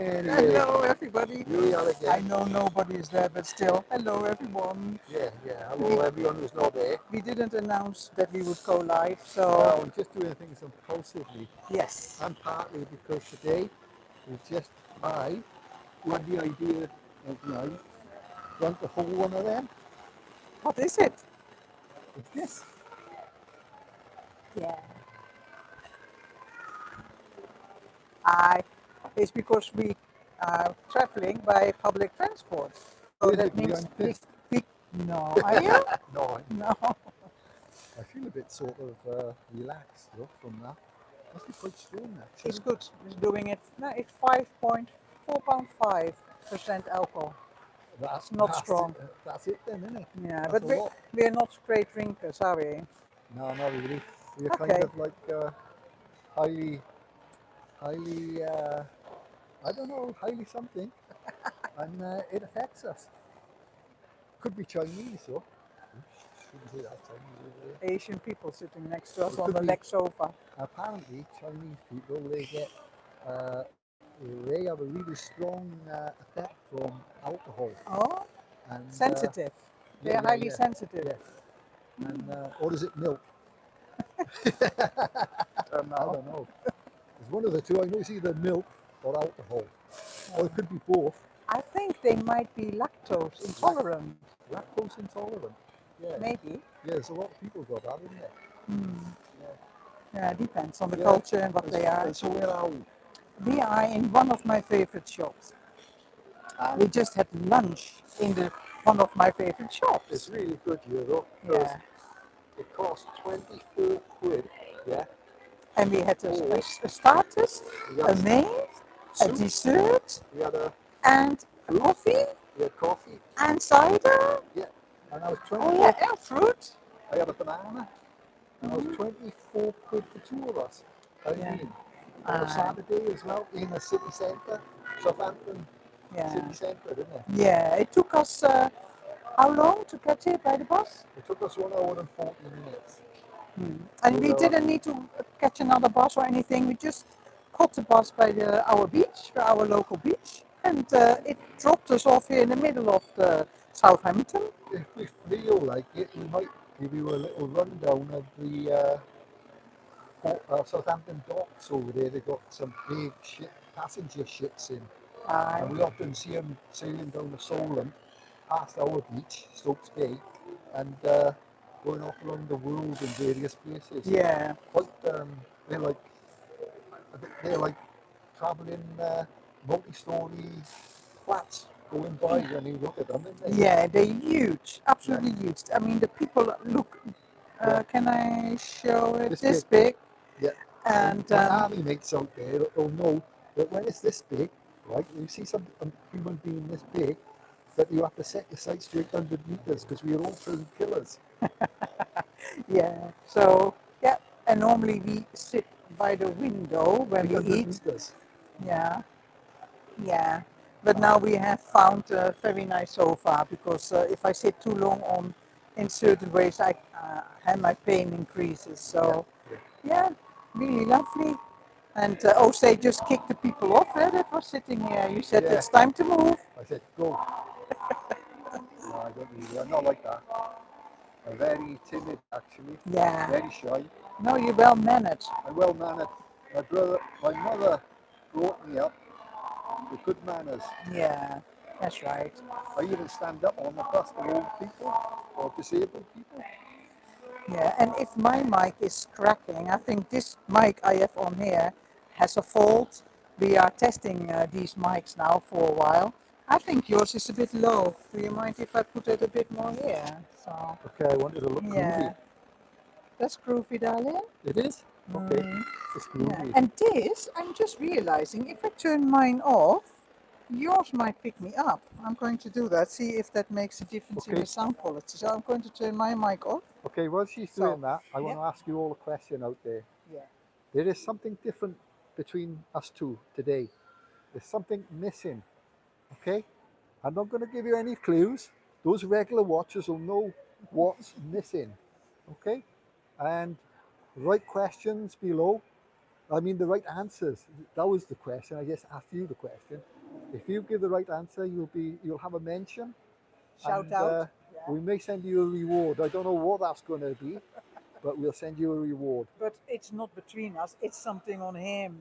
Anyway, Hello, everybody. here we are I again. know nobody is there, but still, hello, everyone. Yeah. Hello, everyone who's not there. We didn't announce that we would go live, No, so I'm just doing things impulsively, yes. and partly because today is just I who had the idea of life. Want to hold one of them? What is it? It's this. Yeah. I. It's because we are traveling by public transport, so that Basically, means I'm pissed. we. No, are you? No, No. I feel a bit sort of relaxed though from that. Must be quite strong It's actually. good. It's doing it. No, it's 5.4.5% alcohol. It's not strong. That's it then, isn't it? Yeah, That's but a lot. we're not great drinkers, are we? No, not really. We're kind Okay. of like highly, highly, I don't know, highly something, and it affects us. Could be Chinese, though. Shouldn't say that Chinese over there. Asian people sitting next to us It on could the be. leg sofa. Apparently, Chinese people uh, they have a really strong effect from alcohol, Oh, and sensitive. They are highly sensitive. yeah, and or is it milk? Don't I know. don't know. It's one of the two. I know it's either milk or alcohol, or it could be both. I think they might be lactose Lac- intolerant. Lactose intolerant. Yeah, Maybe. yeah. There's a lot of people got that, isn't there? Yeah, depends on the Yeah. culture and what they are. So where are we? We are in one of my favorite shops. We And just had lunch in the one of my favorite it's shops. really good here though, because Yeah, it costs 24 quid. Yeah. and we had Or a starters, we got a main, a soup. dessert, We had a and a fruit. coffee We had coffee. and cider. Yeah. And I was Oh yeah, 24. and fruit. I had a banana. And I was 24 quid for two of us. I Yeah. mean, on a Saturday as well in the city centre, Southampton Yeah. city centre, didn't it? Yeah, it took us how long to get here by the bus? It took us 1 hour and 40 minutes. And With we didn't need to catch another bus or anything. We just caught the bus by our beach, our local beach, and it dropped us off here in the middle of the Southampton. if we feel like it, we might give you a little rundown of the Southampton docks over there. They've got some big passenger ships in. And we often see them sailing down the Solent past our beach, Stokes Bay, and going off around the world in various places. Yeah. Quite, they're like they're like travelling multi-story flats going by when you look at them, aren't they? Yeah, they're huge, Yeah, absolutely huge. I mean, the people look. yeah. Can I show it This this big? Yeah. And And my army mates out there will know that when it's this big, right, you see some human being this big, that you have to set your sights to 800 meters because we are all trained killers. yeah, so yeah, and normally we sit by the window when we 800 eat. meters. Yeah, yeah. But now we have found a very nice sofa because if I sit too long on in certain ways, I have my pain increases. Yeah, So yeah. yeah, really lovely. And Ozay just kicked the people off that was sitting here. You said Yeah. it's time to move. I said, go. No, I don't really. I'm not like that. I'm very timid, actually. Yeah. Very shy. No, you're well managed. I'm well mannered. My mother brought me up with good manners. Yeah, that's right. I even stand up on the bus for old people or disabled people. Yeah, and if my mic is cracking, I think this mic I have on here has a fault. We are testing these mics now for a while. I think yours is a bit low. Do you mind if I put it a bit more here? So, Okay, I wanted to look groovy. yeah, that's groovy, darling. It is? Okay, it's Yeah, groovy. and this, I'm just realizing, if I turn mine off, yours might pick me up. I'm going to do that, see if that makes a difference in Okay, the sound quality. So I'm going to turn my mic off. okay, while she's So, doing that, I want yeah, to ask you all a question out there. yeah. There is something different between us two today. There's something missing, okay? I'm not going to give you any clues. Those regular watchers will know what's missing, okay? And write questions below I mean, the right answers. That was the question. I just asked you the question. If you give the right answer, you'll have a mention, Shout and out. Yeah. we may send you a reward. I don't know what that's going to be, but we'll send you a reward. But it's not between us. It's something on him.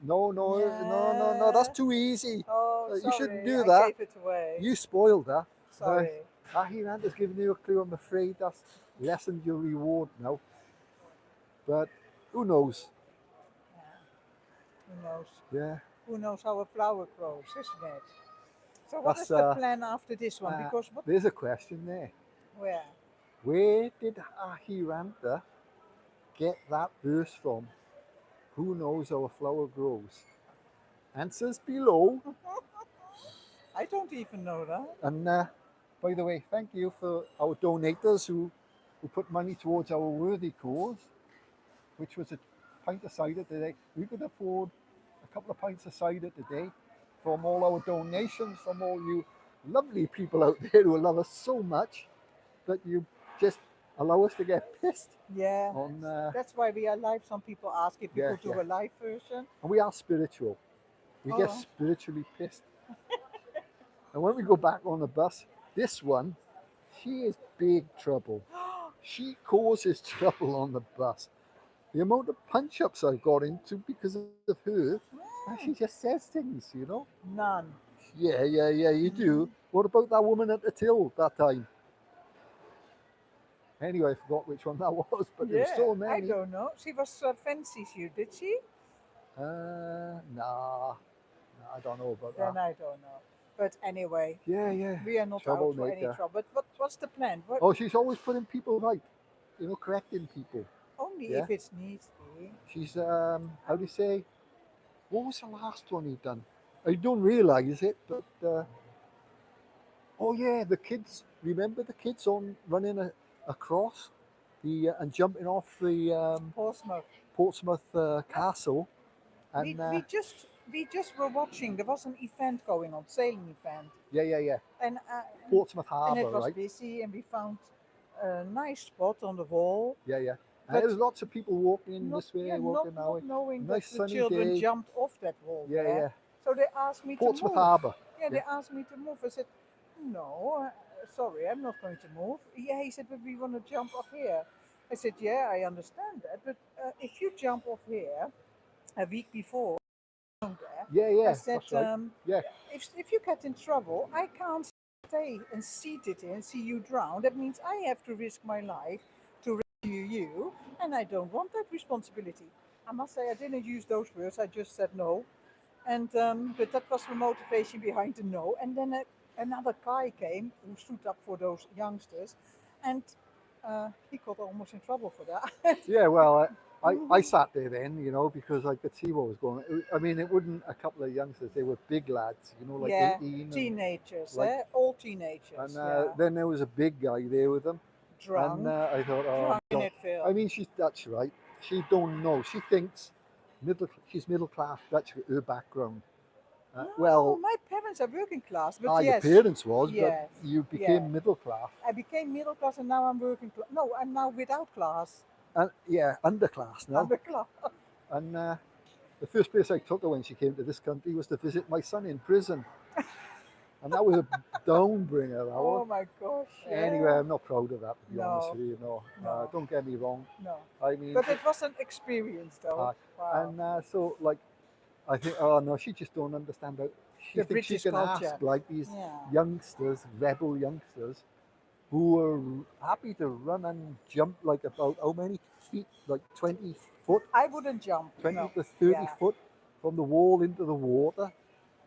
No, no, no, no, no. That's Yeah. too easy. Oh, You shouldn't sorry. do I that. gave it away. You spoiled that. Sorry. Ahiranta's giving you a clue. I'm afraid that's lessened your reward now. But who knows? Who knows? Yeah, Who knows how a flower grows, isn't it? So what is that's the plan after this one? Because what? there's a question there. Where? Where did Ahiranta get that verse from? Who knows how a flower grows? Answers below. I don't even know that. And by the way, thank you for our donators who put money towards our worthy cause, which was a pint of cider today. We could afford a couple of pints of cider today from all our donations, from all you lovely people out there who love us so much that you just allow us to get pissed. Yeah. On, That's why we are live. Some people ask if we Yeah, could do yeah. a live version. and we are spiritual. We get Oh. spiritually pissed. And when we go back on the bus, this one, she is big trouble. She causes trouble on the bus. The amount of punch-ups I've got into because of her, and she just says things, you know. None. Yeah, you do. What about that woman at the till that time? Anyway, I forgot which one that was, but there were so many. I don't know. She was fancies you, did she? Nah, I don't know about Then that. I don't know. But anyway, Yeah. we are not out for any Troublemaker. trouble. But what's the plan? What? Oh, she's always putting people right, you know, correcting people. Only Yeah. if it's needs be. She's how do you say? What was the last one he done? I don't realise it, but oh yeah, the kids. Remember the kids on running across the and jumping off the Portsmouth. Portsmouth castle, and We just were watching. There was an event going on, sailing event, yeah, and Portsmouth and Harbour, it was right? busy, and we found a nice spot on the wall. Yeah. And But there's lots of people walking Not, this way, yeah, walking that way. not knowing Nice that the sunny children day. jumped off that wall. Yeah, there. yeah. So they asked me Portsmouth to move. Harbour. Yeah, they asked me to move. I said, no, sorry, I'm not going to move. Yeah, he said, but we want to jump off here. I said, yeah, I understand that, but if you jump off here a week before, there, Yeah, I said, that's right. Yeah, if you get in trouble, I can't stay and seated here and see you drown. That means I have to risk my life to rescue you, and I don't want that responsibility. I must say, I didn't use those words. I just said no, and but that was the motivation behind the no. And then another guy came who stood up for those youngsters, and he got almost in trouble for that. yeah. Well, I sat there then, you know, because I could see what was going on. I mean, it wasn't a couple of youngsters; they were big lads, you know, like Yeah, 18. teenagers, like- all teenagers. And Yeah, then there was a big guy there with them, drunk, and I thought, oh, drunk in God. it, Phil. I mean, that's right. She don't know. She thinks she's middle class Dutch with her background. No, Well, my parents are working class, but your yes, parents was, yes, but you yeah. became middle class. I became middle class and now I'm working class. No, I'm now without class. And yeah, underclass now. Underclass. And the first place I took her when she came to this country was to visit my son in prison. And that was a downbringer, that Oh was. my gosh. Yeah. Anyway, I'm not proud of that, to be No. honest with you. No, No. don't get me wrong. No. I mean, But it was an experience though. Wow. and so like, I think, oh no, she just don't understand how she The thinks she British can culture. ask like these Yeah. youngsters, rebel youngsters, who are happy to run and jump like about how many feet, like 20 foot, I wouldn't jump. 20 no. to 30 Yeah. foot from the wall into the water.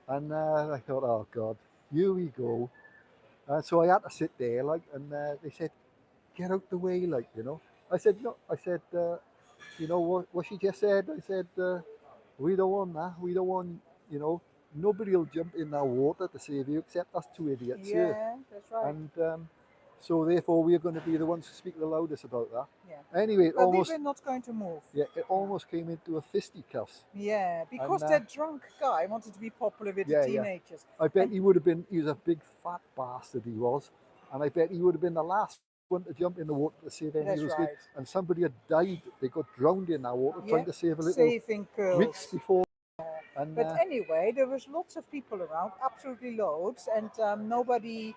And I thought, oh God, here we go. So I had to sit there, like, and they said, get out the way, like, you know. I said, no, I said, you know what she just said? I said, we don't want that. We don't want, you know, nobody will jump in that water to save you except us two idiots here. Yeah, that's right. And so therefore we're going to be the ones who speak the loudest about that. Yeah. Anyway, it But almost, we were not going to move. yeah, it almost came into a fisticuffs. Yeah, because And, that drunk guy wanted to be popular with yeah, the yeah. teenagers. I bet And- he would have been, he was a big fat bastard he was. And I bet he would have been the last one to jump in the water to save any of That's those kids. right. And somebody had died, they got drowned in that water trying Yeah, to save a little saving weeks girls. before. And But anyway, there was lots of people around, absolutely loads, and nobody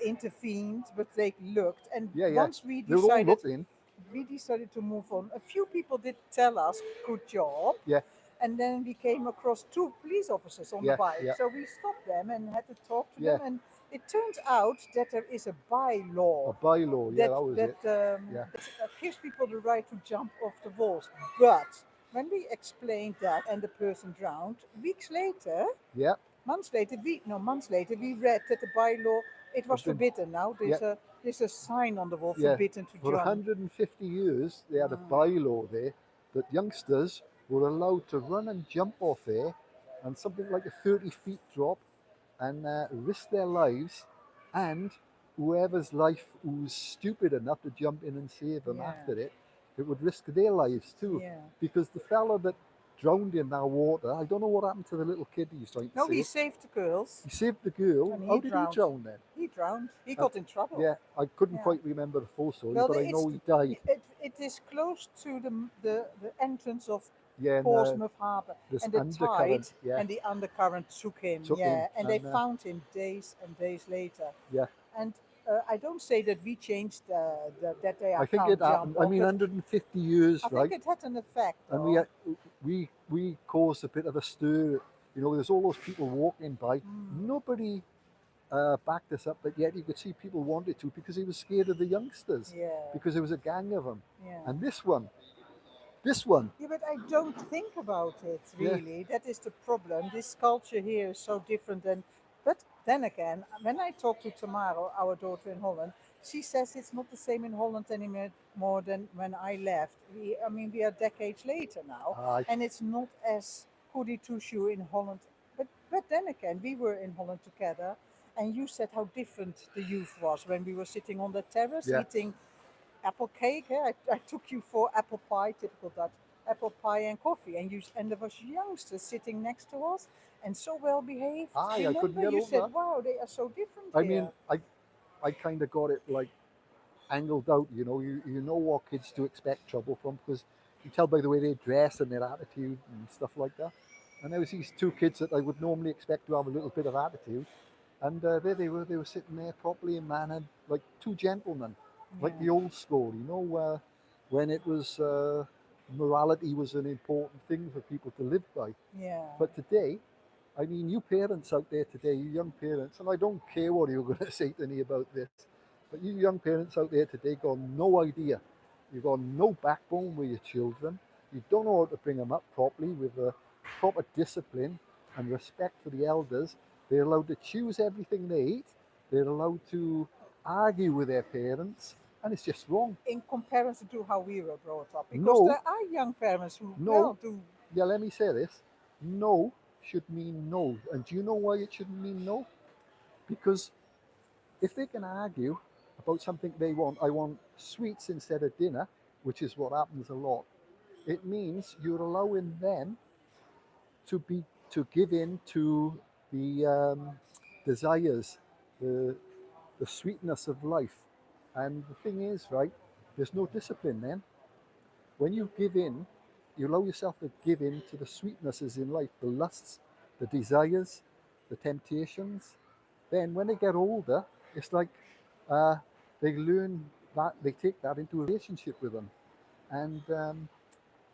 intervened, but they looked. And yeah, yeah, once they were all looking. we decided to move on. A few people did tell us, "Good job," Yeah, and then we came across two police officers on the yeah, bike. yeah, So we stopped them and had to talk to yeah. them. And it turns out that there is a bylaw A bylaw, yeah, that was it. Yeah, that gives people the right to jump off the walls. But when we explained that and the person drowned, weeks later, yeah. months later, we read that the bylaw, it was I've been, forbidden now. yeah, There's a sign on the wall, yeah. forbidden to For jump. 150 years, they had a bylaw there that youngsters were allowed to run and jump off there, and something like a 30 feet drop, and risk their lives, and whoever's life who's stupid enough to jump in and save them Yeah, after it, it would risk their lives too. yeah. Because the fella that drowned in that water, I don't know what happened to the little kid he was trying to No, he save. saved the girls He saved the girl. and How he did he drowned. drown then? He drowned. He Uh, got in trouble. yeah, I couldn't Yeah. quite remember the full story, Well, but I know he died. it is close to the entrance of Yeah, and Portsmouth Harbour, this and the tide undercurrent, yeah, and the undercurrent took him. took him, Yeah, and they and found him days and days later. yeah, And I don't say that we changed that they I think can't it happened. jump I off, mean, but 150 years, I right? think it had an effect. And Though. we caused a bit of a stir. You know, there's all those people walking by. Nobody backed us up, but yet you could see people wanted to because he was scared of the youngsters, Yeah, because there was a gang of them. yeah. And this one, Yeah, but I don't think about it yeah, really. That is the problem. This culture here is so different than. But then again, when I talk to Tamara, our daughter in Holland, she says it's not the same in Holland anymore more than when I left. I mean, we are decades later now, uh, and it's not as goody two shoe in Holland. But then again, we were in Holland together, and you said how different the youth was when we were sitting on the terrace yeah. eating apple cake. I took you for apple pie, typical Dutch, apple pie and coffee, and there was youngsters sitting next to us and so well behaved. Aye, I couldn't Remember, get you over said, that. "Wow, they are so different I here." mean, I kind of got it like angled out. You know, you know what kids to expect trouble from because you tell by the way they dress and their attitude and stuff like that. And there was these two kids that I would normally expect to have a little bit of attitude, and there they were sitting there properly in mannered, like two gentlemen, like Yeah, the old school. You know, when it was morality was an important thing for people to live by. yeah, But today, I mean, you parents out there today, you young parents, and I don't care what you're going to say to me about this, but you young parents out there today got no idea. You've got no backbone with your children. You don't know how to bring them up properly with a proper discipline and respect for the elders. They're allowed to choose everything they eat. They're allowed to argue with their parents, and it's just wrong. in comparison to how we were brought up, because No, there are young parents who no, well do. yeah, let me say this. No should mean no. And do you know why it shouldn't mean no? Because if they can argue about something they want, I want sweets instead of dinner, which is what happens a lot, it means you're allowing them to give in to the desires, the the sweetness of life. And the thing is, right, there's no discipline then. When you give in, you allow yourself to give in to the sweetnesses in life, the lusts, the desires, the temptations. Then when they get older, it's like uh, they learn that, they take that into a relationship with them. And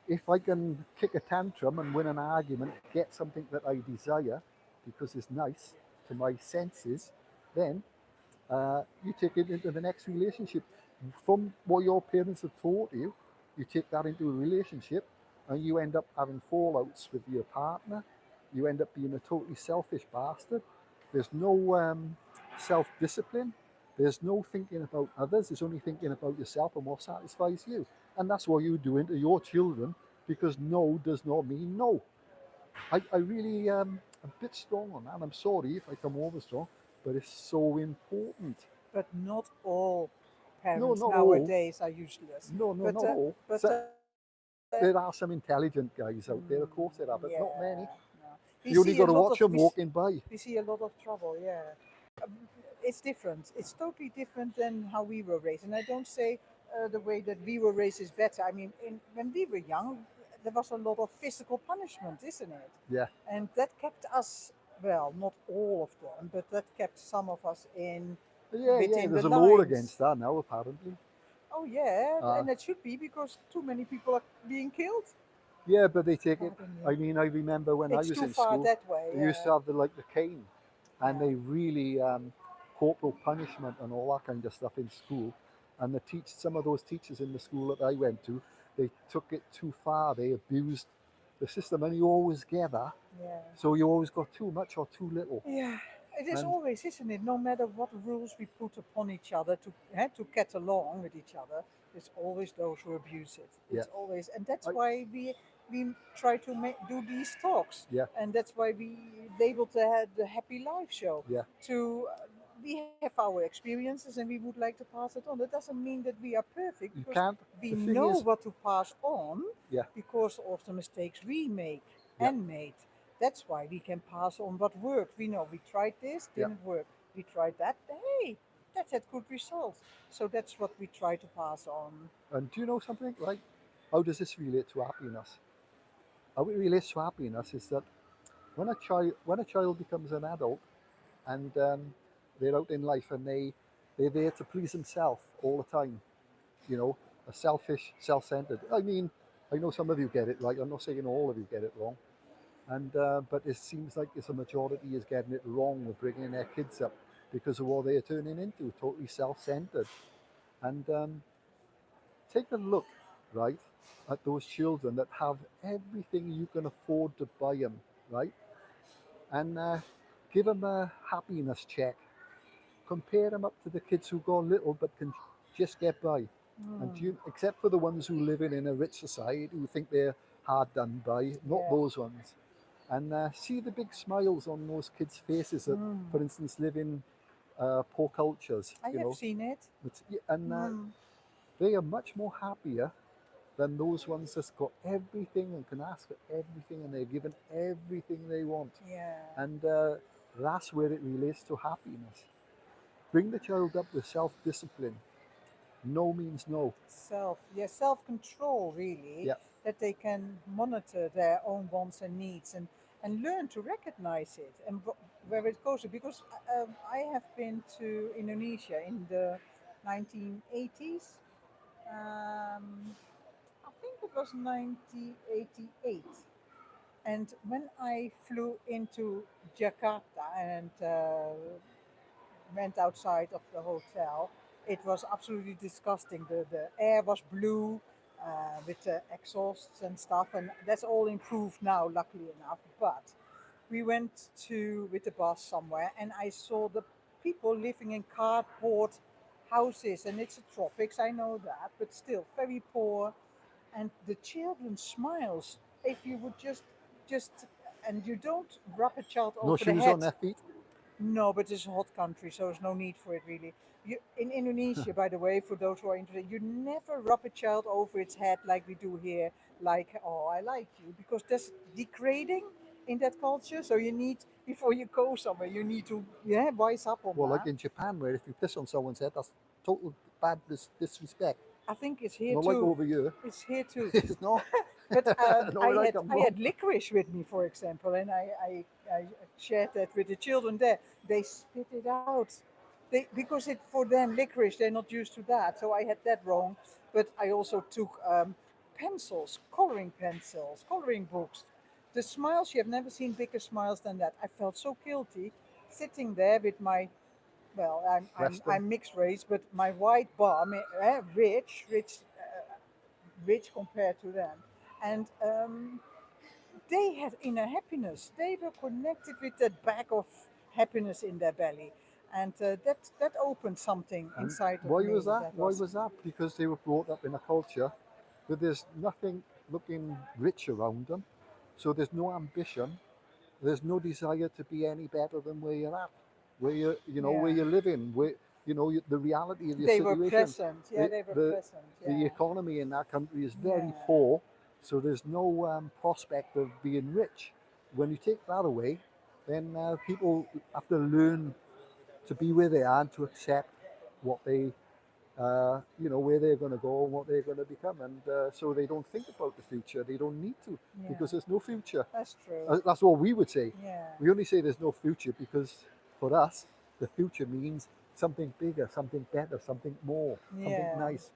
if I can kick a tantrum and win an argument, get something that I desire because it's nice to my senses, then you take it into the next relationship. From what your parents have taught you, you take that into a relationship and you end up having fallouts with your partner. You end up being a totally selfish bastard. There's no self discipline. There's no thinking about others. There's only thinking about yourself and what satisfies you. And that's what you do into your children because no does not mean no. I really a bit strong on that. I'm sorry if I come over strong, but it's so important. But not all No, parents not all. nowadays are useless. No, no, But not all. but So, there are some intelligent guys out there, of course there are, but yeah, not many. no. We You only see a got to lot watch of them walking by. we see a lot of trouble. Yeah. it's different. It's totally different than how we were raised. And I don't say the way that we were raised is better. I mean, when we were young, there was a lot of physical punishment, isn't it? Yeah, And that kept us, well, not all of them, but that kept some of us in yeah. within the There's a law lines. against that now, apparently. Oh yeah, Uh, and it should be because too many people are being killed. yeah, but they take it. Pardon I me. mean, I remember when I It's was too in far school, that way. they used to have the cane, and Yeah. they really corporal punishment and all that kind of stuff in school. And some of those teachers in the school that I went to, they took it too far. They abused the system, and you always get that. Yeah. So you always got too much or too little. Yeah, it is And always, isn't it? No matter what rules we put upon each other to get along with each other, there's always those who abuse it. yeah, It's always, and that's I, why we try to do these talks, yeah, and that's why we labeled the Happy Life Show. yeah. To we have our experiences and we would like to pass it on. That doesn't mean that we are perfect You because can't. we The thing know is, what to pass on yeah, because of the mistakes we make yeah, and made. That's why we can pass on what worked. We know we tried this, yeah. didn't work. We tried that, hey, that had good results. So that's what we try to pass on. And do you know something? Like, how does this relate to happiness? How it relates to happiness is that when a child becomes an adult and they're out in life and they're there to please themselves all the time, you know, a selfish, self-centered. I mean, I know some of you get it right. I'm not saying all of you get it wrong, and but it seems like it's a majority is getting it wrong with bringing their kids up because of what they're turning into, totally self-centered. And take a look, right, at those children that have everything you can afford to buy them, right, and give them a happiness check. Compare them up to the kids who got little but can just get by. And Mm, except for the ones who live in a rich society who think they're hard done by, not yeah. those ones. And see the big smiles on those kids' faces that, Mm, for instance, live in poor cultures, I have seen it. and Mm, they are much more happier than those ones that's got everything and can ask for everything and they're given everything they want. yeah. And that's where it relates to happiness. Bring the child up with self-discipline. No means no. Self control, really, Yeah, that they can monitor their own wants and needs and learn to recognize it and where it goes. Because I have been to Indonesia in the 1980s. I think it was 1988. And when I flew into Jakarta and went outside of the hotel, it was absolutely disgusting. The air was blue with the exhausts and stuff, and that's all improved now, luckily enough. But we went to with the bus somewhere, and I saw the people living in cardboard houses, and it's a tropics, I know that, but still very poor. And the children smiles if you would just and you don't rub a child no over the shoes on head. their feet. No, but it's a hot country, so there's no need for it really. In Indonesia, by the way, for those who are interested, you never rub a child over its head like we do here, like, oh, I like you, because that's degrading in that culture. So you need, before you go somewhere, you need to, yeah, wise up on Well, like that. in Japan, where if you piss on someone's head, that's total bad disrespect. I think it's here Not like too. over here. It's here too. It's not. But Not where I come I from. had licorice with me, for example, and I shared that with the children there. They spit it out. Because it for them licorice, they're not used to that. So I had that wrong. But I also took pencils, coloring books. The smiles, you have never seen bigger smiles than that. I felt so guilty sitting there with my, well, Western. I'm mixed race, but my white bum, rich compared to them. And they had inner happiness. They were connected with that bag of happiness in their belly. And that opened something And inside of why me. was that? That Why was, was that? Because they were brought up in a culture where there's nothing looking rich around them. So there's no ambition. There's no desire to be any better than where you're at, where yeah. you're living, the reality of your They were situation. present. Yeah, The, they were the, present. the Yeah. economy in that country is very Yeah. poor, so there's no prospect of being rich. When you take that away, then people have to learn to be where they are and to accept what they, where they're going to go and what they're going to become. And so they don't think about the future. They don't need to because Yeah, there's no future. that's true. That's what we would say. Yeah, We only say there's no future because for us, the future means something bigger, something better, something more, something yeah. nice.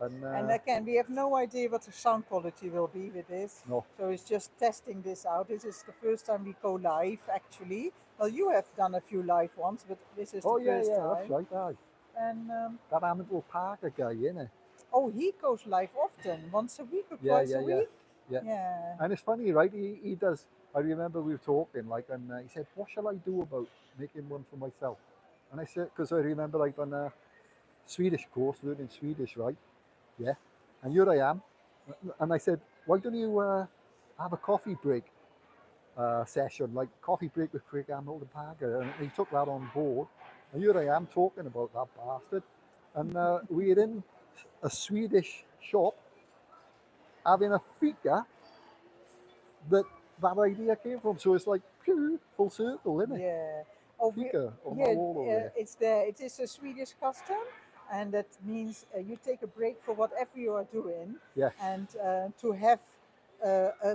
And And again, we have no idea what the sound quality will be with this. no, So it's just testing this out. This is the first time we go live, actually. Well, you have done a few live ones, but this is the oh yeah, first yeah, that's time. right. Aye. And That Hamilton Parker guy, innit? oh, he goes live often, once a week or Yeah, twice yeah, a yeah, week. yeah. Yeah, And it's funny, right? He does. I remember we were talking, like, and he said, "What shall I do about making one for myself?" And I said, because I remember, like, on a Swedish course, learning Swedish, right? Yeah. And here I am, and I said, "Why don't you have a coffee break session, like coffee break with Craig Hamilton Parker?" And he took that on board. And here I am talking about that bastard, and we're in a Swedish shop having a fika that that idea came from. So it's like phew, full circle, isn't it? yeah. Oh, Fika on my yeah, wall over there. it's there. It is a Swedish custom, and that means you take a break for whatever you are doing, Yeah, and to have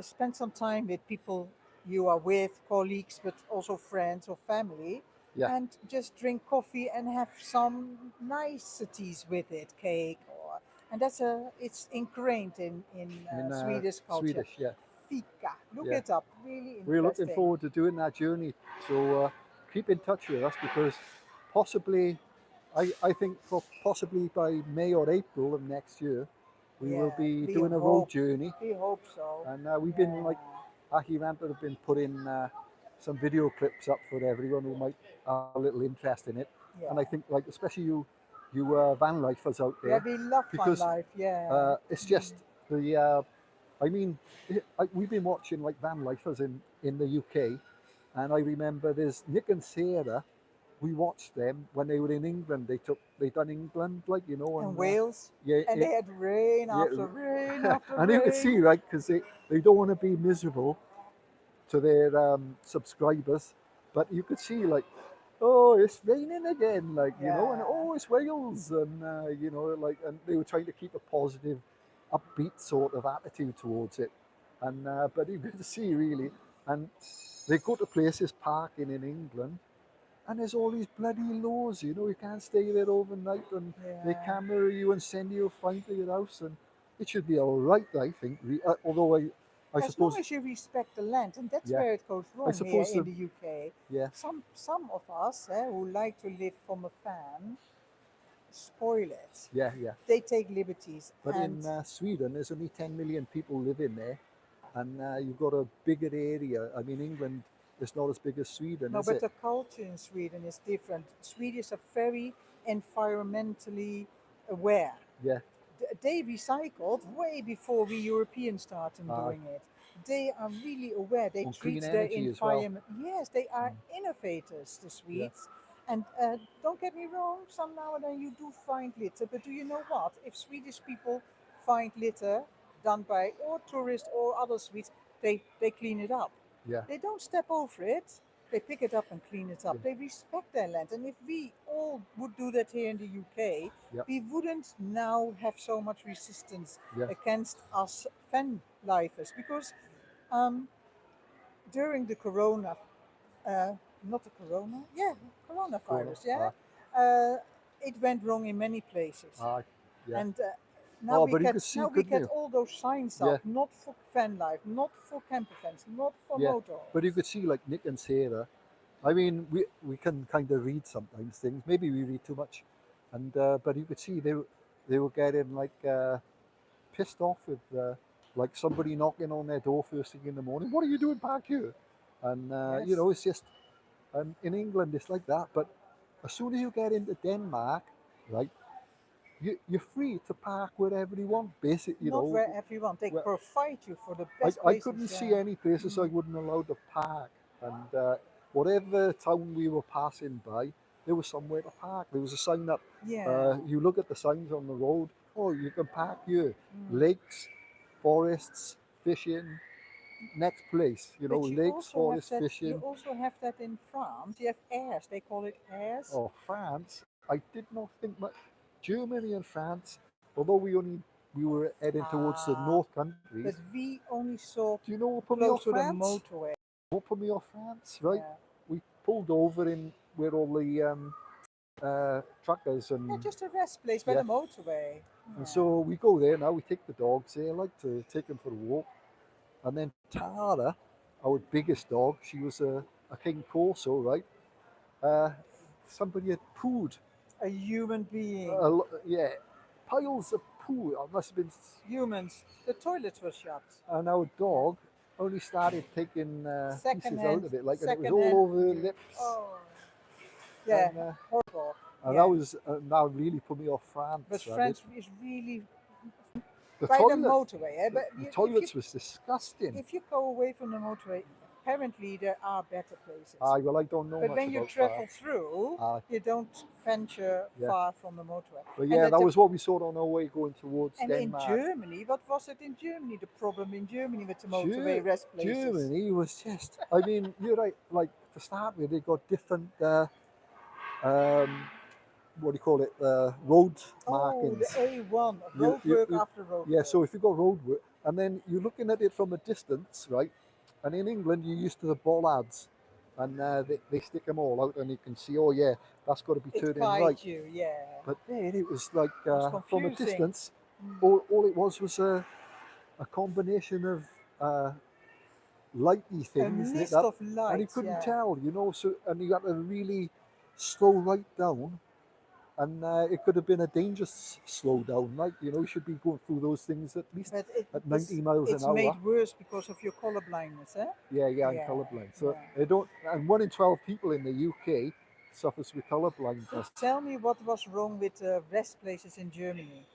spend some time with people you are with, colleagues, but also friends or family, yeah. and just drink coffee and have some niceties with it, cake, or and it's ingrained in In Swedish culture. Swedish, yeah, Fika, look yeah. it up. Really We're looking interesting. forward to doing that journey. So keep in touch with us because possibly, I think for possibly by May or April of next year, we will Yeah, be doing a road journey. we hope so. And we've been Yeah, like, Ahiranta have been putting some video clips up for everyone who might have a little interest in it. And I yeah, think like, especially you van lifers out yeah. there, We love fun because life. Yeah, it's just the I mean, we've been watching like van lifers in the UK, and I remember there's Nick and Sarah. We watched them when they were in England. They done England, like, and and Wales, yeah, and they had rain yeah, after rain after and you could see, rain. right, because they don't want to be miserable to their subscribers, but you could see like, oh, it's raining again, like, and Yeah, oh, it's Wales, and like, and they were trying to keep a positive, upbeat sort of attitude towards it, and but you could see really, and they go to places parking in England. And there's all these bloody laws, you can't stay there overnight, and they yeah. camera you and send you a fine to your house, and it should be all right, I think. Although I As long suppose, as you respect the land, and that's yeah, where it goes I wrong here suppose in the the UK. yeah, Some of us who like to live from a fan spoil it. yeah, yeah. They take liberties, But and in Sweden, there's only 10 million people living there, and you've got a bigger area. I mean, England is not as big as Sweden, no, is but it? the culture in Sweden is different. Swedes are very environmentally aware. Yeah, They recycled way before we Europeans started uh, doing it. They are really aware. They on treat clean their energy as well. environment. Yes, they are innovators, the Yeah, Swedes. And don't get me wrong, some now and then you do find litter. But do you know what? If Swedish people find litter done by or tourists or other Swedes, they clean it up. yeah, They don't step over it. They pick it up and clean it up. yeah, They respect their land. And if we all would do that here in the UK, yeah, we wouldn't now have so much resistance yeah. against us fan lifers because um, during the corona, uh, not the corona, yeah, Corona. coronavirus, yeah, uh, it went wrong in many places, Yeah. and Oh, but you could see, now we couldn't get you? all those signs Yeah, up, not for fan life, not for camper fans, not for yeah. But you motorhomes. could see like Nick and Sarah. I mean, we can kind of read sometimes things. Maybe we read too much, and but you could see they were getting like pissed off with like somebody knocking on their door first thing in the morning. What are you doing back here? And Yes, it's just, and in England it's like that. But as soon as you get into Denmark, right, you're free to park wherever you want. Basically, not where everyone. They where, provide you for the best I places. couldn't see Yeah. any places I wouldn't allow to park. And whatever town we were passing by, there was somewhere to park. There was a sign up. Yeah. You look at the signs on the road. Oh, you can park here. Mm. Lakes, forests, fishing, next place, But you lakes, also have forest, that. You fishing. also have that in France. You have airs. They call it airs. Oh, France, I did not think much. Germany and France, although we were heading towards the Ah, north countries. but we only saw Do you know what put me close off to the France? motorway. What put me off France, right? Yeah. We pulled over in where all the truckers Yeah, and just a rest place by yeah, the motorway. and Yeah. so we go there now. We take the dogs there. I like to take them for a walk. And then Tara, our biggest dog, she was a King Corso, right? Uh, Somebody had pooed, A human being. yeah, piles of poo. It must have been, Humans. The toilets were shut. and our Yeah. dog only started taking Second pieces out hand. of it, like, and it was Second all hand over her food. lips. Oh. Yeah. And Horrible. that Yeah. was that really put me off But France. That did. France is really The by the toilet, motorway. Eh? But the if you toilets was disgusting. go away from the motorway, apparently there are better places. Well, I don't know But much when you about travel France. through, Aye. you don't venture Yeah. far from the motorway. But And yeah, that the was what we saw on our way going towards and in Denmark. Germany, what was it in Germany? The problem in Germany with the motorway rest places. Germany was just, I mean, you're right, like to start with, they got different, what do you call it, road markings. The A1, You- roadwork you- after roadwork. yeah, so if you got road work, and then you're looking at it from a distance, right? And in England, you're used to the bollards, and they stick them all out, and you can see, oh yeah, that's got to be It turning guides right. you, yeah. But then it was like was from a confusing. distance, all it was a combination of lighty A things lit mist up, of and you lights, couldn't yeah. tell, So, and you had to really slow right down, and it could have been a dangerous slow down, like you should be going through those things at least But at 90 miles it's an hour. made worse because of your color blindness, eh? Yeah, I'm Yeah, colorblind, so yeah. they don't. And 1 in 12 people in the UK suffers with color blindness. Tell me what was wrong with rest places in Germany.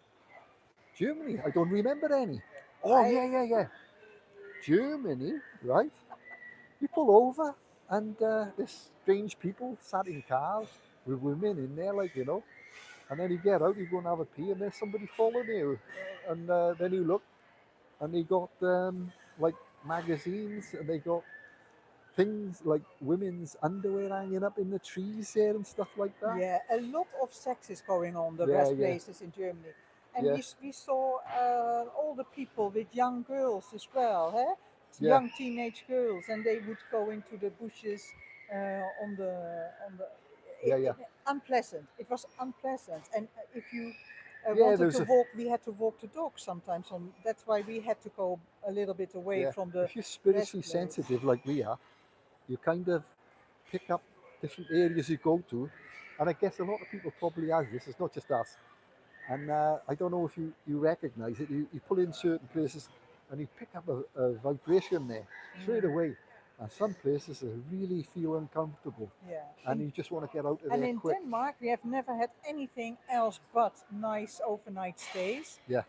Germany, I don't remember any. Oh I- yeah. Germany, right? You pull over, and there's strange people sat in cars with women in there, and then you get out, you go and have a pee, and there's somebody following you, and then you look, and they got like magazines, and they got things like women's underwear hanging up in the trees there and stuff like that. Yeah, a lot of sex is going on the Yeah, rest yeah. places in Germany. And Yeah. we saw older people with young girls as well, eh? Yeah. Young teenage girls, and they would go into the bushes on the. Yeah. Unpleasant. It was unpleasant, and if you Yeah, wanted there's to a- walk, we had to walk the dog sometimes. That's why we had to go a little bit away Yeah. from the. If you're spiritually rest place. sensitive like we are, you kind of pick up different areas you go to, and I guess a lot of people probably has this. It's not just us. And I don't know if you recognize it. You pull in certain places, and you pick up a vibration there straight away. And some places really feel uncomfortable, Yeah. and you just want to get out of And there in quick. Denmark, we have never had anything else but nice overnight stays. Yeah.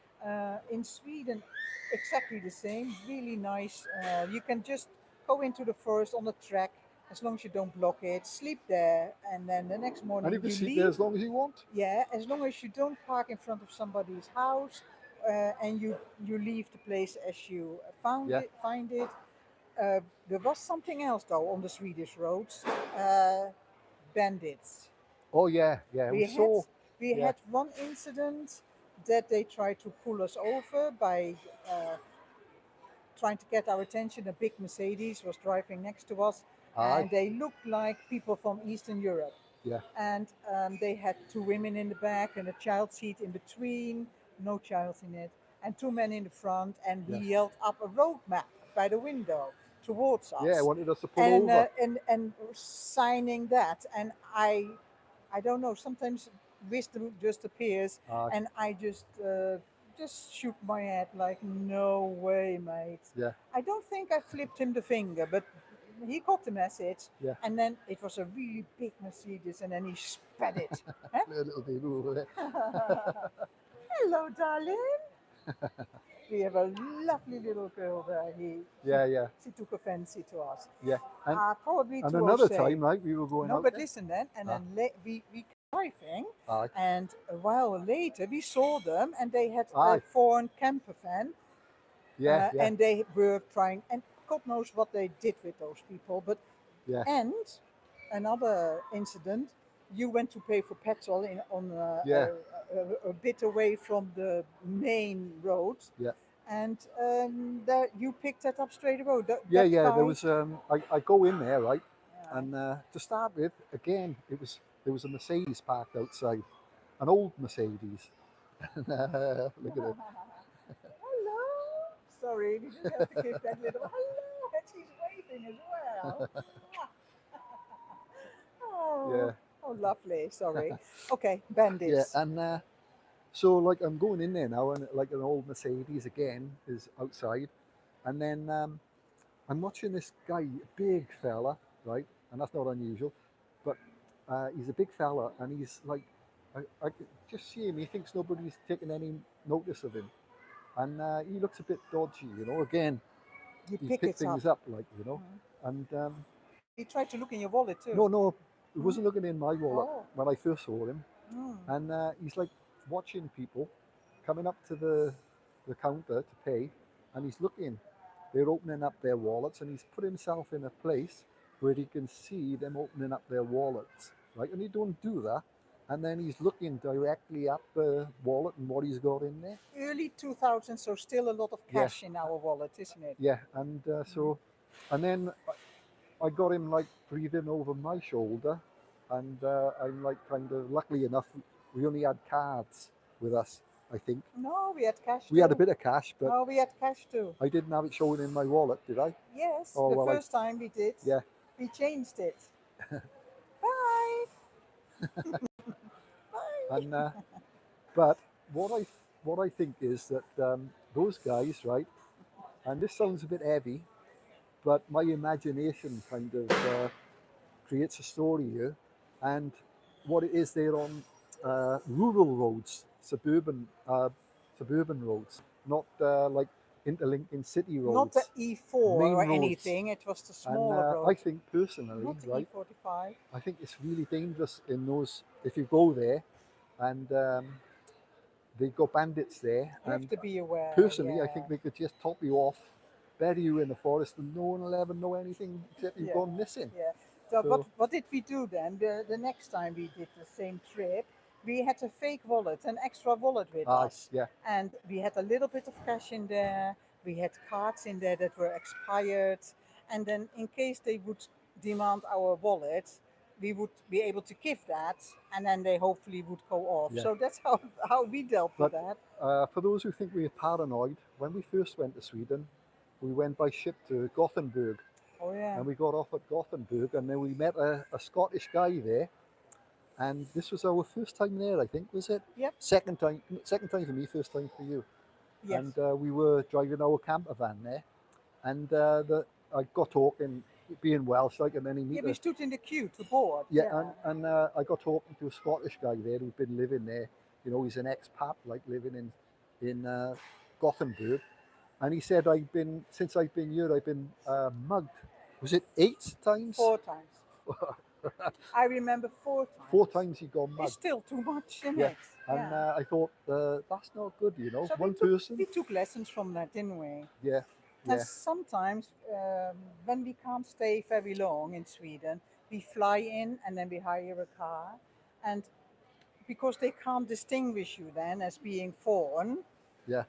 In Sweden, exactly the same. Really nice. You can just go into the forest on the track as long as you don't block it. Sleep there, and then the next morning And you can sleep leave. there as long as you want. Yeah, as long as you don't park in front of somebody's house, and you leave the place as you find it. There was something else though on the Swedish roads. Bandits. Oh yeah. We had one incident that they tried to pull us over by trying to get our attention. A big Mercedes was driving next to us, and they looked like people from Eastern Europe. Yeah. And they had two women in the back and a child seat in between, no child in it, and two men in the front. And he held up a road map by the window towards us. Yeah, wanted us to pull over. And signing that. And I don't know. Sometimes wisdom just appears, and I just shook my head like, no way, mate. Yeah. I don't think I flipped him the finger, but he got the message. Yeah. And then it was a really big Mercedes, and then he spat it. A little baby over there. Hello, darling. We have a lovely little girl there. She took a fancy to us. Yeah. Probably And to another Ozay. time, right, we were going No, out but there. listen then, and then we driving, Aye. and a while later we saw them, and they had Aye. a foreign camper van. Yeah. And they were trying, and God knows what they did with those people. But Yeah, and another incident, you went to pay for petrol on yeah, a bit away from the main road, yeah. and there you picked that up straight away. Yeah, That yeah. There guy, was I go in there, right, yeah. and to start with, again, there was a Mercedes parked outside, an old Mercedes. Look at it. Hello. Sorry, we just have to give that little hello, and she's waving as well. Yeah, Oh, oh, lovely. Sorry. Okay, yeah, bandits. and so like I'm going in there now, and like an old Mercedes again is outside, and then I'm watching this guy, a big fella, right, and that's not unusual, but he's a big fella, and he's like, I could just see him. He thinks nobody's taking any notice of him, and he looks a bit dodgy, you know. Again, You he pick picked it up. things up, like, you know, Mm. and He tried to look in your wallet too. no, no, he Mm. wasn't looking in my wallet Oh. when I first saw him, Mm. and he's like watching people coming up to the counter to pay, and he's looking. They're opening up their wallets, and he's put himself in a place where he can see them opening up their wallets, right? And he don't do that, and then he's looking directly at the wallet and what he's got in there. Early 2000s, so still a lot of Yeah, cash in our wallet, isn't it? yeah, and Mm. so, and then I got him like breathing over my shoulder, and I'm like kind of luckily enough, we only had cards with us. I think No, we had cash we had a too. bit of cash, but No, we had cash too. I didn't have it showing in my wallet, did I? Yes, Oh the well, first time we did, yeah, we changed it. Bye. and Bye. but what I think is that those guys, right? And this sounds a bit heavy, but my imagination kind of creates a story here, and what it is, they're on rural roads, suburban roads, not like interlinking city Not the roads, E4 main or roads. anything, it was the And smaller I road. think personally, Not the right, E45. I think it's really dangerous in those if you go there, and they've got bandits there, You have and to be aware, personally, I yeah. think they could just top you off, bury you in the forest, and no one will ever know anything except you've Yeah, gone missing. yeah. So So, what did we do then? The next time we did the same trip, we had a fake wallet, an extra wallet with us, yeah, and we had a little bit of cash in there. We had cards in there that were expired, and then in case they would demand our wallet, we would be able to give that, and then they hopefully would go off. yeah. So that's how we dealt with But that. for those who think we're paranoid, when we first went to Sweden, we went by ship to Gothenburg, Oh yeah. and we got off at Gothenburg, and then we met a Scottish guy there, and this was our first time there, I think, was it? Yep. Second time for me, first time for you. Yes. And we were driving our camper van there, and I got talking, being Welsh, like, and then he Yeah, meet we a stood in the queue to board. yeah, Yeah. and I got talking to a Scottish guy there who'd been living there. You know, he's an expat, like living in Gothenburg, and he said since I've been here, I've been mugged. Was it 8 times? 4 times. I remember 4 times. 4 times he got It's mugged. still too much, isn't Yeah, it? and Yeah. I thought that's not good. You know, So one person. we took lessons from that, didn't we? Yeah, And yeah, sometimes when we can't stay very long in Sweden, we fly in and then we hire a car. And because they can't distinguish you then as being foreign, yeah,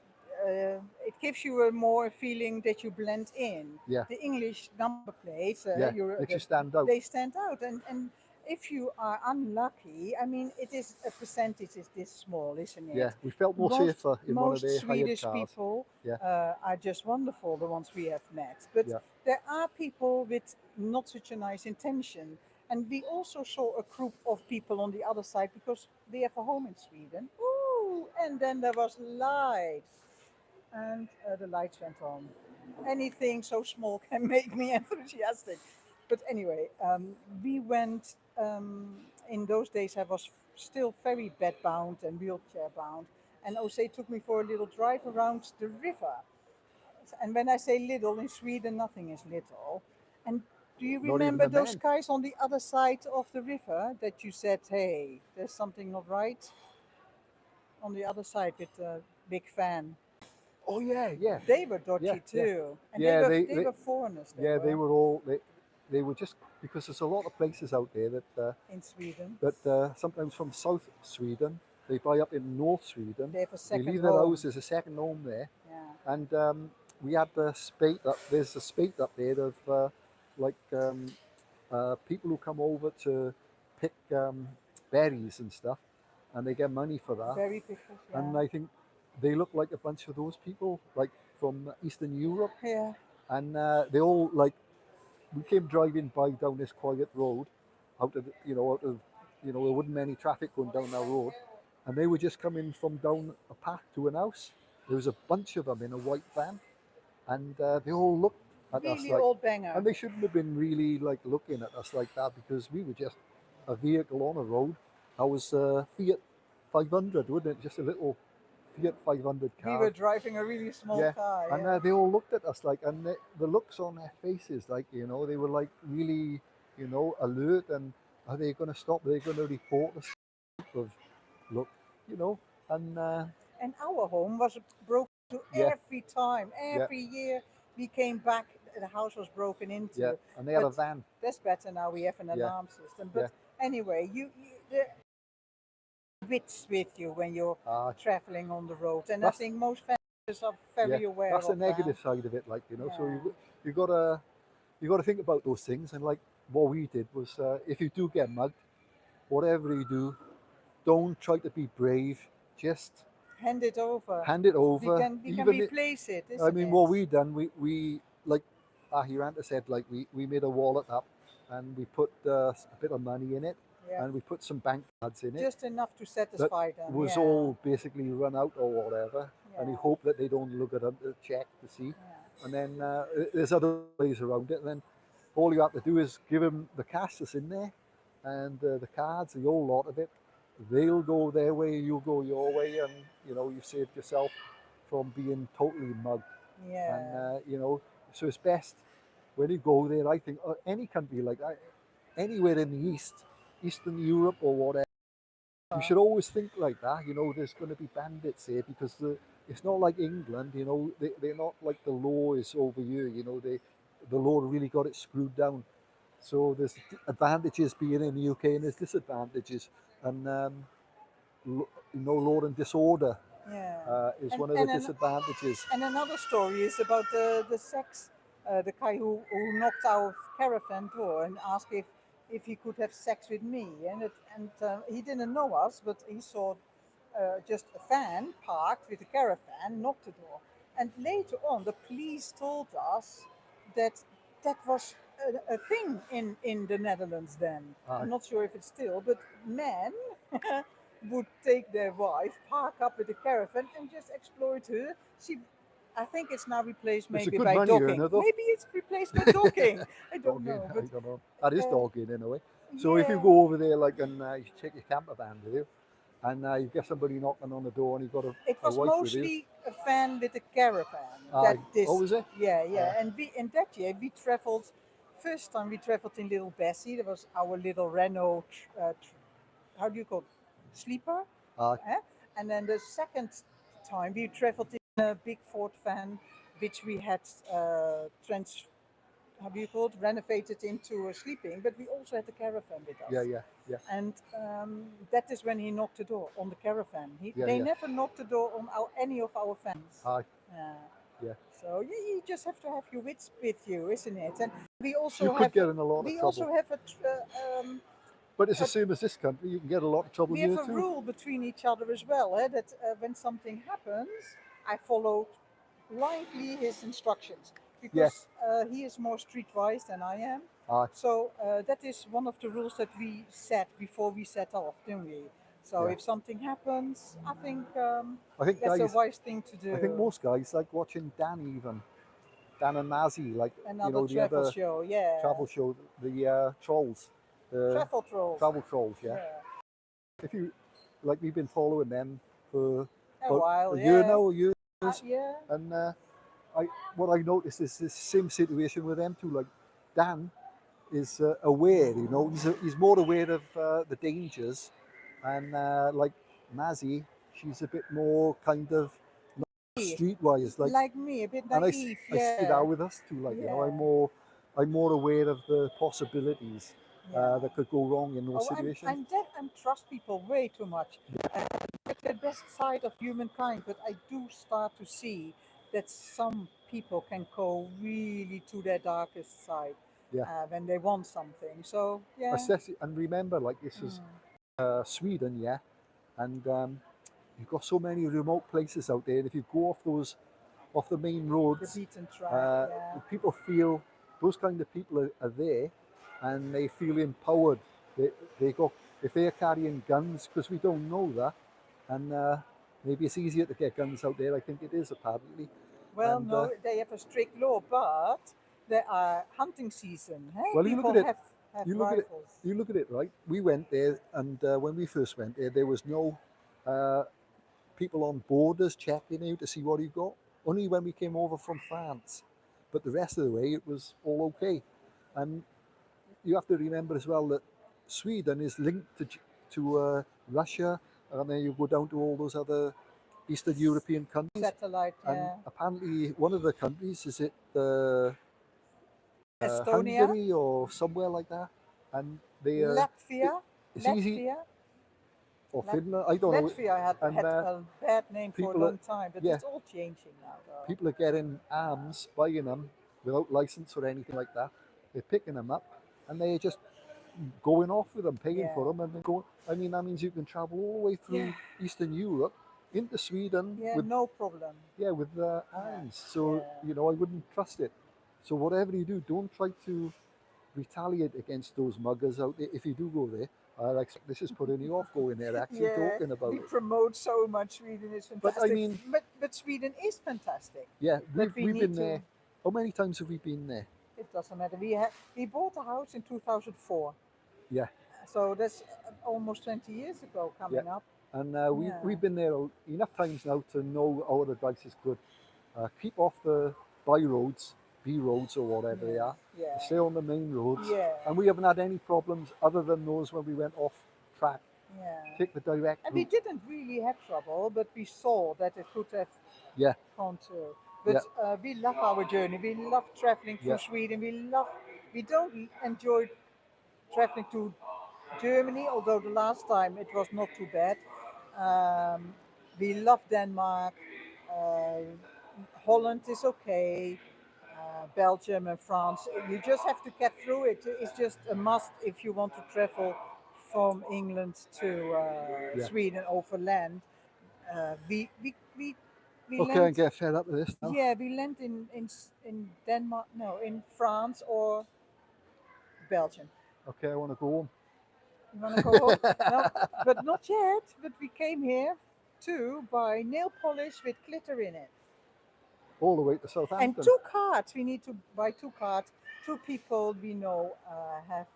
it gives you a more feeling that you blend in. yeah, The English number plates, yeah. Makes you stand out. they stand out. And if you are unlucky, I mean, it is a percentage is this small, isn't it? Yeah, we felt more Most safer in one of most their hired Swedish cars. people Yeah, are just wonderful, the ones we have met. But yeah, there are people with not such a nice intention. And we also saw a group of people on the other side because they have a home in Sweden. Ooh, and then there was light, and the lights went on. Anything so small can make me enthusiastic. But anyway, we went. In those days, I was still very bedbound and wheelchair bound, and Ozay took me for a little drive around the river. And when I say little in Sweden, nothing is little. And do you not even remember the those men. guys on the other side of the river that you said, "Hey, there's something not right"? On the other side with the big fan. Oh yeah, yeah, They were yeah, dodgy yeah, too, and yeah. they were foreigners. Yeah, they were all they were just because there's a lot of places out there In Sweden. that sometimes from South Sweden they buy up in North Sweden. They have a They second leave their home. house as a second home there, Yeah. and we had the spate up. There's a spate up there of like people who come over to pick berries and stuff, and they get money for that. Berry pickers. And Yeah. I think they look like a bunch of those people, like from Eastern Europe, Yeah. and they all like we came driving by down this quiet road, out of there wasn't many traffic going down that road, and they were just coming from down a path to an house. There was a bunch of them in a white van, and they all looked at us Really like, old banger. and they shouldn't have been really like looking at us like that because we were just a vehicle on a road. I was Fiat 500, wasn't it? Just a little Fiat 500 We car. were driving a really small Yeah, car. and Yeah. they all looked at us like, and the looks on their faces, like they were like really, alert, and are they going to stop? Are they going to report us? Of look, and And our home was broken into yeah, every time. yeah, Every year we came back, the house was broken into. yeah, and they had a But van. that's better now. We have an Yeah, alarm system. yeah. But anyway, the wits with you when you're Uh, traveling on the road, and I that's think most families are yeah, very aware that's the of that. negative side of it, like So Yeah. you gotta think about those things, and like what we did was, if you do get mugged, whatever you do, don't try to be brave. Just Hand it over. hand it We over. can we can Even replace it, I isn't mean, it? what we done, we like Ahiranta said, like we made a wallet up, and we put a bit of money in it, Yeah. and we put some bank cards in it Just enough to that satisfy them. was Yeah. all basically run out or whatever, and you Yeah. hope that they don't look at them to check to see. Yeah. And then there's other ways around it. And then all you have to do is give them the cash that's in there, and the cards, the whole lot of it. They'll go their way, you go your way, and you've saved yourself from being totally mugged. And Yeah. so it's best when you go there. I think any country like that, anywhere in the Eastern Europe or whatever. You should always think like that. There's going to be bandits here because it's not like England. They're not like the law is over here. The law really got it screwed down. So there's advantages being in the UK and there's disadvantages. And law and disorder Yeah. is And one of the and disadvantages. and another story is about the sex. The guy who knocked our caravan door and asked if he could have sex with me, and he didn't know us, but he saw just a van parked with a caravan, knocked the door, and later on the police told us that that was a thing in the Netherlands then. I'm not sure if it's still, but men would take their wife, park up with a caravan, and just exploit her. I think it's now replaced It's a maybe good by money dogging. earner, though. Maybe it's replaced by dogging. I don't Dogging, know, I but don't know. That is uh, dogging in a way. So if you yeah. go over there, like, and you take your camper van with you, and you get somebody knocking on the door, and you've got It a was wife with you. mostly a van with a caravan. Oh, is it? Yeah. And we in that year we traveled. First time we traveled in Little Bessie. That was our little Renault. How do you call it? Sleeper. Aye. And then the second time we traveled in a big Ford van, which we had how do you call it, renovated into a sleeping, but we also had the caravan with us. Yeah. And that is when he knocked the door on the caravan. Yeah, They yeah. never knocked the door on any of our vans. Aye. Yeah. Yeah. So you just have to have your wits with you, isn't it? And we also You could have get in a lot of we trouble. also have But it's the same as this country. You can get a lot of trouble we here have a too. rule between each other as well. That when something happens, I follow blindly his instructions because he is more streetwise than I am. Aye. So that is one of the rules that we set before we set off, don't we? So Yeah. if something happens, I think guys, that's a wise thing to do. I think most guys like watching Dan even. Dan and Mazzy, like Another the travel other show, yeah. travel show, the trolls. Travel trolls. Travel trolls, yeah. If you like, we've been following them for a while, a year now, a year. Yeah. And what I noticed is this same situation with them too. Like Dan is aware, he's more aware of the dangers, and like Mazzy, she's a bit more kind of streetwise, like me, a bit and I naive. I see Yeah, that with us too. Like, you know, I'm more aware of the possibilities yeah. that could go wrong in those Oh, situations. I'm trust people way too much. It's the best side of humankind, but I do start to see that some people can go really to their darkest side Yeah, when they want something. So yeah, especially, and remember, like, this is mm, Sweden, yeah, and you've got so many remote places out there. And if you go off the main the roads, beaten track. Yeah. the people feel those kind of people are there, and they feel empowered. They go if they're carrying guns, because we don't know that, and maybe it's easier to get guns out there. I think it is, apparently, Well, and no, they have a strict law, but there are hunting season. Hey, well, people have you look at it, rifles. you look at it, right? We went there, and when we first went there, there was no uh, people on borders checking you to see what you got. Only when we came over from France, but the rest of the way it was all okay. And you have to remember as well that Sweden is linked to Russia, and then you go down to all those other Eastern European countries. Satellite, And yeah. apparently, one of the countries is it Estonia, Hungary or somewhere like that, and they Latvia, it's easy, Latvia. or Finland, I don't know, Latvia and had a bad name for a people are, long time, but yeah, it's all changing now, though. people are getting arms, buying them without license or anything like that. They're picking them up, and they're just going off with them, paying Yeah, for them, and then going. I mean, that means you can travel all the way yeah, through Eastern Europe into Sweden yeah, with, no problem. yeah, with Yeah, arms. So, yeah, you know, I wouldn't trust it. So whatever you do, don't try to retaliate against those muggers out there. If you do go there, like, this is putting you off going there, actually yeah. talking about We it. promote so much Sweden is But I fantastic, mean, but Sweden is fantastic. yeah, But we we've need been to. there. How many times have we been there? It doesn't matter. We bought a house in 2004, Yeah, so that's almost 20 years ago yeah. coming up. And Yeah, we've been there enough times now to know our advice is good. Keep off the by roads, B roads or whatever they yeah, are. yeah, Stay on the main roads. yeah, And we haven't had any problems other than those when we went off track. yeah. Take the direct And we route. didn't really have trouble, but we saw that it could have Yeah, gone to. yeah, But we love our journey. We love traveling yeah, through Sweden. We don't enjoy traveling to Germany, although the last time it was not too bad. Um, we love Denmark. Uh, Holland is okay. Belgium and France. You just have to get through it. It's just a must if you want to travel from England to yeah. Sweden over land. Uh, we, we, we, we Okay, I land, get fed up with this now. yeah, we land in Denmark, no, in France or Belgium. Okay, I want to go home. You want to go home? No, but not yet. But we came here to buy nail polish with glitter in it. All the way to And Southampton. two cards. We need to buy two cards. Two people we know have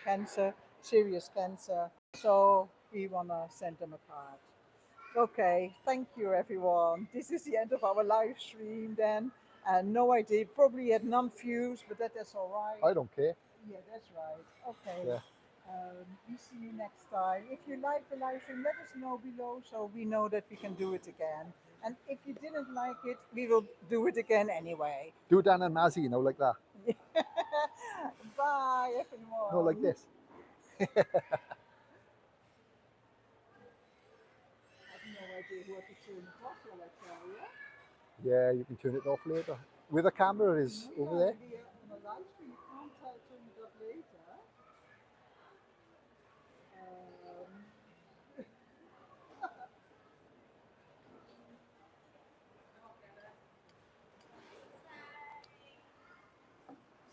cancer, serious cancer. So we want to send them a card. Okay, thank you everyone. This is the end of our live stream then. No idea, probably had none views, but that's all right. I don't care. Yeah, that's right. Okay. Yeah. We see you next time. If you like the live stream, let us know below so we know that we can do it again. And if you didn't like it, we will do it again anyway. Do Dan and Mazzy, you know, like that. Bye, everyone. No, like this. I have no idea who to turn it off, will I tell you? Yeah, you can turn it off later. Where the camera is over there. Maybe on a live stream, you can't turn it off later.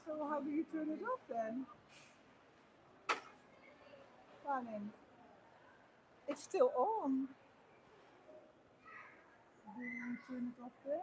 So how do you turn it off then? Darling, it's still on. Do you turn it off there?